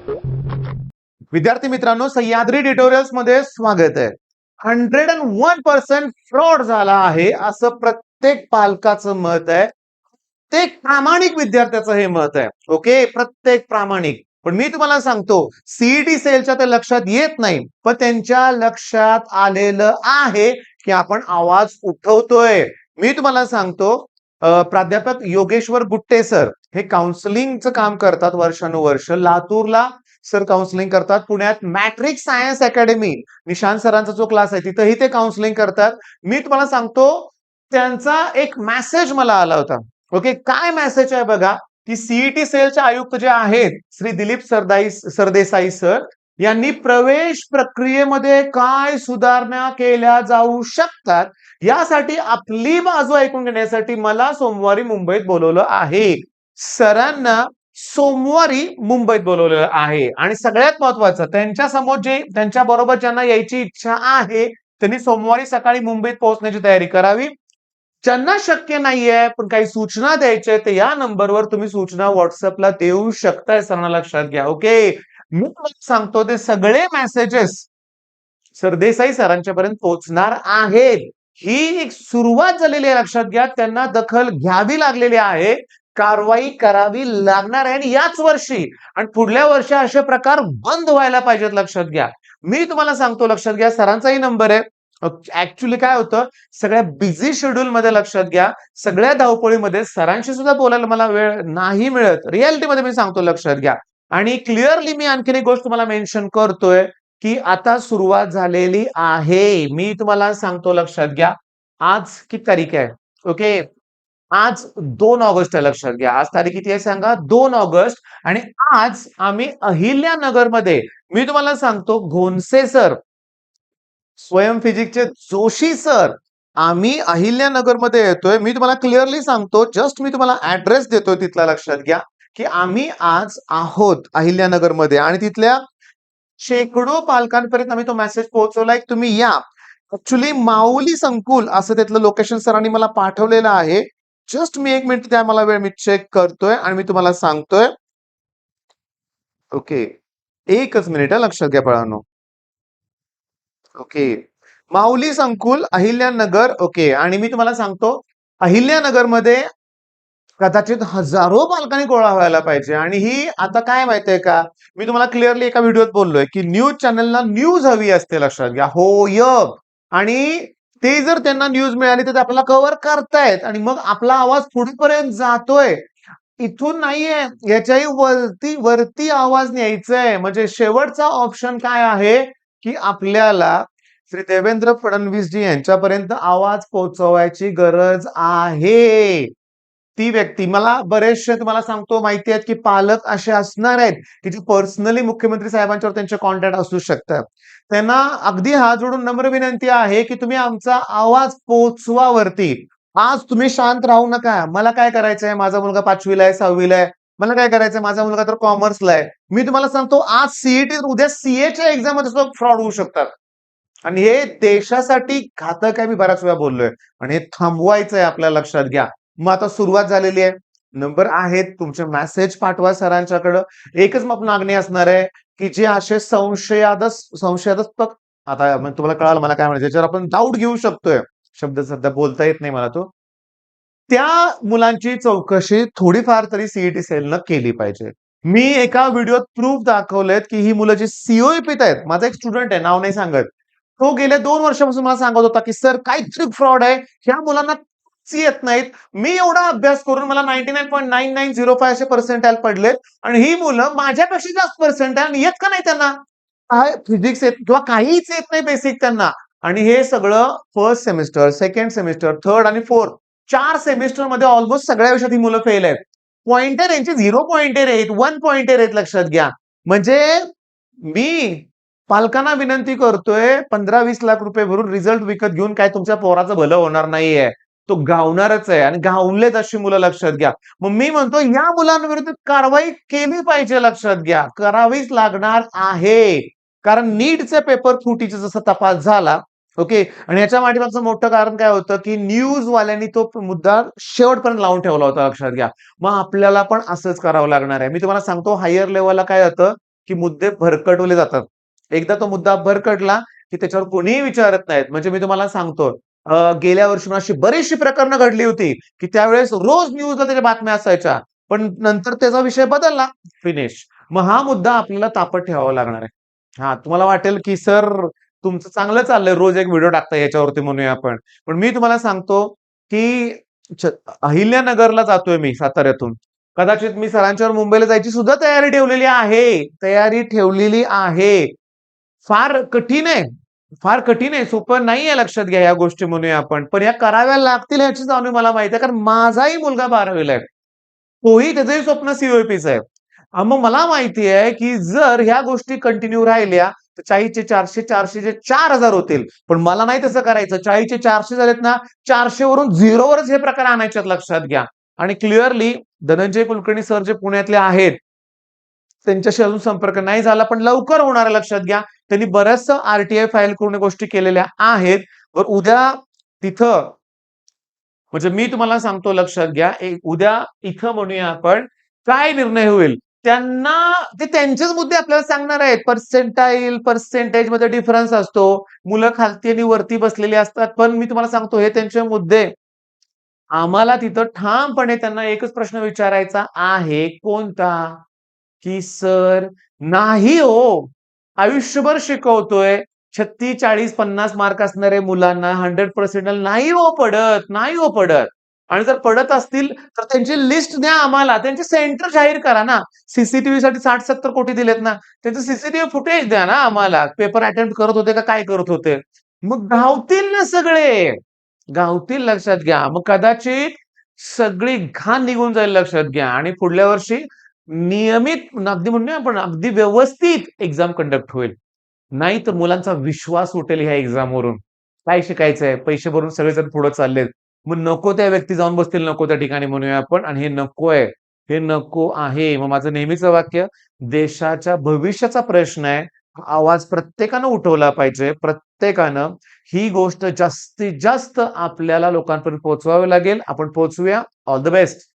विद्यार्थी मित्रांनो, सह्याद्री ट्युटोरियल्स मध्ये स्वागत आहे. 101% फ्रॉड झाला आहे असं प्रत्येक पालकाचं मत आहे. प्रत्येक प्रामाणिक विद्यार्थ्याचं हे मत आहे. ओके, प्रत्येक प्रामाणिक. पण मी तुम्हाला सांगतो, सीईटी सेलच्या ते लक्षात येत नाही, पण त्यांच्या लक्षात आलेलं आहे की आपण आवाज उठवतोय. मी तुम्हाला सांगतो, प्राध्यापक योगेश्वर गुट्टे सर हे काउन्सिलिंगचं काम करतात वर्षानुवर्ष. लातूरला सर काउन्सिलिंग करतात. पुण्यात मॅट्रिक सायन्स अकॅडमी निशांत सरांचा जो क्लास आहे तिथेही ते काउन्सिलिंग करतात. मी तुम्हाला सांगतो, त्यांचा एक मेसेज मला आला होता. ओके, काय मेसेज आहे बघा, की सीईटी सेलचे आयुक्त जे आहेत श्री दिलीप सरदेसाई सर यांनी प्रवेश प्रक्रियेमध्ये काय सुधारणा केल्या जाऊ शकतात यासाठी आपली बाजू ऐकून घेण्यासाठी मला सोमवारी मुंबईत बोलवलं आहे. सरांना सोमवारी मुंबईत बोलवलेलं आहे आणि सगळ्यात महत्वाचं, त्यांच्या समोर जे त्यांच्या बरोबर ज्यांना यायची इच्छा आहे त्यांनी सोमवारी सकाळी मुंबईत पोहोचण्याची तयारी करावी. ज्यांना शक्य नाहीये पण काही सूचना द्यायच्या तर या नंबरवर तुम्ही सूचना व्हॉट्सअपला देऊ शकताय. सरांना लक्षात घ्या. ओके, मी तुम्हाला सांगतो ते सगळे मेसेजेस सरदेसाई सरांच्या पर्यंत पोहोचणार आहेत. ही एक सुरुवात झालेली आहे, लक्षात घ्या. त्यांना दखल घ्यावी लागलेली आहे, कारवाई करावी लागणार आहे आणि याच वर्षी आणि पुढल्या वर्षी असे प्रकार बंद व्हायला पाहिजेत. लक्षात घ्या. मी तुम्हाला सांगतो, लक्षात घ्या. सरांचाही नंबर आहे. ऍक्च्युली काय होतं, सगळ्या बिझी शेड्यूल मध्ये, लक्षात घ्या, सगळ्या धावपळीमध्ये सरांशी सुद्धा बोलायला मला वेळ नाही मिळत. रियालिटीमध्ये मी सांगतो, लक्षात घ्या. आणि क्लिअरली मी आणखीन एक गोष्ट तुम्हाला मेन्शन करतोय की आता सुरुवात झालेली आहे. मी तुम्हाला सांगतो, लक्षात घ्या. आज किती तारीख आहे? ओके, आज 2 ऑगस्ट आहे. लक्षात घ्या. आज तारीख किती आहे सांगा? 2 ऑगस्ट. आणि आज आम्ही अहिल्यानगरमध्ये, मी तुम्हाला सांगतो, घोनसे सर, स्वयं फिजिक्सचे जोशी सर, आम्ही अहिल्यानगरमध्ये येतोय. मी तुम्हाला क्लिअरली सांगतो, जस्ट मी तुम्हाला ऍड्रेस देतोय तिथला. लक्षात घ्या की आम्ही आज आहोत अहिल्यानगरमध्ये आणि तिथल्या शेकडो पालकांपर्यंत आम्ही तो मेसेज पोहोचवलाय, तुम्ही या. ऍक्च्युली माऊली संकुल असं त्यातलं लोकेशन सरांनी मला पाठवलेलं आहे. जस्ट मी 1 मिनिट द्या मला वेळ, मी चेक करतोय आणि मी तुम्हाला सांगतोय. ओके, एकच मिनिट, लक्षात घ्या बाळांनो. ओके, माऊली संकुल अहिल्यानगर. ओके, आणि मी तुम्हाला सांगतो, अहिल्यानगरमध्ये कदाचित हजारो पालकांनी गोळा व्हायला पाहिजे. आणि ही आता काय माहितीये का, मी तुम्हाला क्लिअरली एका व्हिडिओत बोललोय की न्यूज चॅनलला न्यूज हवी असते. लक्षात घ्या. होय, आणि ते जर त्यांना न्यूज मिळाली तर ते आपल्याला कव्हर करतायत आणि मग आपला आवाज पुढेपर्यंत जातोय. इथून नाहीये, याच्याही वरती वरती आवाज न्यायचा आहे. म्हणजे शेवटचा ऑप्शन काय आहे की आपल्याला श्री देवेंद्र फडणवीस जी यांच्यापर्यंत आवाज पोहोचवायची गरज आहे. ती व्यक्ती, मला बरेचसे तुम्हाला सांगतो माहिती आहेत की पालक असे असणार आहेत की जे पर्सनली मुख्यमंत्री साहेबांच्यावर त्यांचे कॉन्टॅक्ट असू शकतात. त्यांना अगदी हात जोडून नम्र विनंती आहे की तुम्ही आमचा आवाज पोहोचवा वरती. आज तुम्ही शांत राहू नका. मला काय करायचंय, माझा मुलगा 5वीला आहे, 6वीला आहे. मला काय करायचंय, माझा मुलगा तर कॉमर्सला आहे. मी तुम्हाला सांगतो, आज सीईटी, उद्या सीएच्या एक्झाम मध्ये सुद्धा फ्रॉड होऊ शकतात आणि हे देशासाठी घातक आहे. मी बऱ्याच वेळा बोललोय आणि हे थांबवायचं आहे आपल्याला. लक्षात घ्या. मग आता सुरुवात झालेली आहे. नंबर आहेत, तुमचे मेसेज पाठवा सरांच्याकडं. एकच मग मागणी असणार आहे की जे असे संशयास्पद, आता तुम्हाला कळालं मला काय म्हणायचं, ज्याच्यावर आपण डाऊट घेऊ शकतोय, शब्द सध्या बोलता येत नाही मला तो, त्या मुलांची चौकशी थोडीफार तरी सीईटी सेलनं केली पाहिजे. मी एका व्हिडिओत प्रूफ दाखवलेत की ही मुलं जी सीओईपीत आहेत. माझा एक स्टुडंट आहे, नाव नाही सांगत, तो गेल्या 2 वर्षापासून मला सांगत होता की सर काहीतरी फ्रॉड आहे, ह्या मुलांना येत नाहीत. मी एवढा अभ्यास करून मला 99.9905 असे पर्सेंटाईल पडलेत आणि ही मुलं माझ्यापेक्षा जास्त पर्सेंटाईल येत का नाही त्यांना? काय फिजिक्स येत किंवा काहीच येत नाही बेसिक त्यांना. आणि हे सगळं first semester, second semester, third आणि फोर्थ, 4 सेमिस्टर मध्ये ऑलमोस्ट सगळ्या विषयात ही मुलं फेल आहेत. पॉइंटर यांचे 0 पॉइंटर आहेत, 1 पॉइंटर आहेत. लक्षात घ्या. म्हणजे मी पालकांना विनंती करतोय, 15-20 लाख रुपये भरून रिझल्ट विकत घेऊन काय तुमच्या पोराचं भलं होणार नाहीये. तो गावणारच आहे आणि गावलेत अशी मुलं. लक्षात घ्या. मग मी म्हणतो या मुलांविरुद्ध कारवाई केली पाहिजे. लक्षात घ्या, करावीच लागणार आहे. कारण नीटचे पेपर फुटीचा जसा तपास झाला, ओके, आणि याच्या मागचं मोठं कारण काय होतं की न्यूज वाल्यांनी तो मुद्दा शेवटपर्यंत लावून ठेवला होता. लक्षात घ्या. मग आपल्याला पण असंच करावं लागणार आहे. मी तुम्हाला सांगतो, हायर लेवलला काय होतं, की मुद्दे भरकटवले जातात. एकदा तो मुद्दा भरकटला, की त्याच्यावर कोणीही विचारत नाहीत. म्हणजे मी तुम्हाला सांगतो, गेल्या वर्षी अशी बरीचशी प्रकरणं घडली होती, की त्यावेळेस रोज न्यूजला त्याच्या बातम्या असायच्या. पण नंतर त्याचा विषय बदलला, फिनिश. मग हा मुद्दा आपल्याला तापत ठेवावा लागणार आहे. हां, तुम्हाला वाटेल, की सर तुमचं चांगलं चाललंय, रोज एक व्हिडिओ टाकताय याच्यावरती म्हणूया आपण. पण मी तुम्हाला सांगतो, की छ अहिल्यानगरला जातोय मी साताऱ्यातून. कदाचित मी सरांच्यावर मुंबईला जायची सुद्धा तयारी ठेवलेली आहे. तयारी ठेवलेली आहे. फार कठीण आहे. फार कठीण आहे. सोपं नाहीये लक्षात घ्या या गोष्टी म्हणूया आपण. पण या कराव्या लागतील ह्याची जाणीव मला माहिती आहे. कारण माझाही मुलगा 12वीला आहे. तोही त्याचंही स्वप्न सी-ओ-ए-पीचं आहे. मग मला माहिती आहे, की जर ह्या गोष्टी कंटिन्यू राहिल्या, तर 40चे 400, 400चे 4,000 होतील. पण मला नाही तसं करायचं. 40चे 400 झालेत ना, 400 वरून 0वरच हे प्रकार आणायच्यात लक्षात घ्या. आणि क्लिअरली धनंजय कुलकर्णी सर जे पुण्यातले आहेत, त्यांच्याशी अजून संपर्क नाही झाला, पण लवकर होणार आहे लक्षात घ्या. त्यांनी बऱ्याचशा आर-टी-आय फाईल करून गोष्टी केलेल्या आहेत. तर उद्या तिथं म्हणजे मी तुम्हाला सांगतो लक्षात घ्या, उद्या इथं म्हणूया आपण, काय निर्णय होईल? त्यांना ते त्यांचेच मुद्दे आपल्याला सांगणार आहेत. पर्सेंटेजमध्ये डिफरन्स असतो. मुलं खालती आणि वरती बसलेली असतात. पण मी तुम्हाला सांगतो हे त्यांचे मुद्दे. आम्हाला तिथं ठामपणे त्यांना एकच प्रश्न विचारायचा आहे. कोणता? की सर नाही हो. आयुष्यभर शिकवतोय. 36, 40, 50 मार्क असणाऱ्या मुलांना 100% नाही हो पडत, नाही हो पडत. आणि जर पडत असतील तर त्यांची लिस्ट द्या आम्हाला. त्यांचे सेंटर जाहीर करा ना. सी-सी-टी-व्हीसाठी 60-70 कोटी दिलेत ना. त्यांचं सी फुटेज द्या ना आम्हाला. पेपर अटेम्प्ट करत होते का काय करत होते? मग गावतील ना सगळे. गावतील लक्षात घ्या. मग कदाचित सगळी घाण निघून जाईल लक्षात घ्या आणि पुढल्या वर्षी नियमित अगदी म्हणूया आपण अगदी व्यवस्थित एक्झाम कंडक्ट होईल. नाहीतर मुलांचा विश्वास उठेल ह्या एक्झामवरून. काय शिकायचंय? पैसे भरून सगळेजण पुढे चाललेत. मग नको त्या व्यक्ती जाऊन बसतील नको त्या ठिकाणी म्हणूया आपण आणि हे नकोय. हे नको आहे. मग माझं नेहमीचं वाक्य, देशाच्या भविष्याचा प्रश्न आहे. हा आवाज प्रत्येकानं उठवला पाहिजे. प्रत्येकानं ही गोष्ट जास्तीत जास्त आपल्याला लोकांपर्यंत पोहोचवावी लागेल. आपण पोहोचूया. All the best.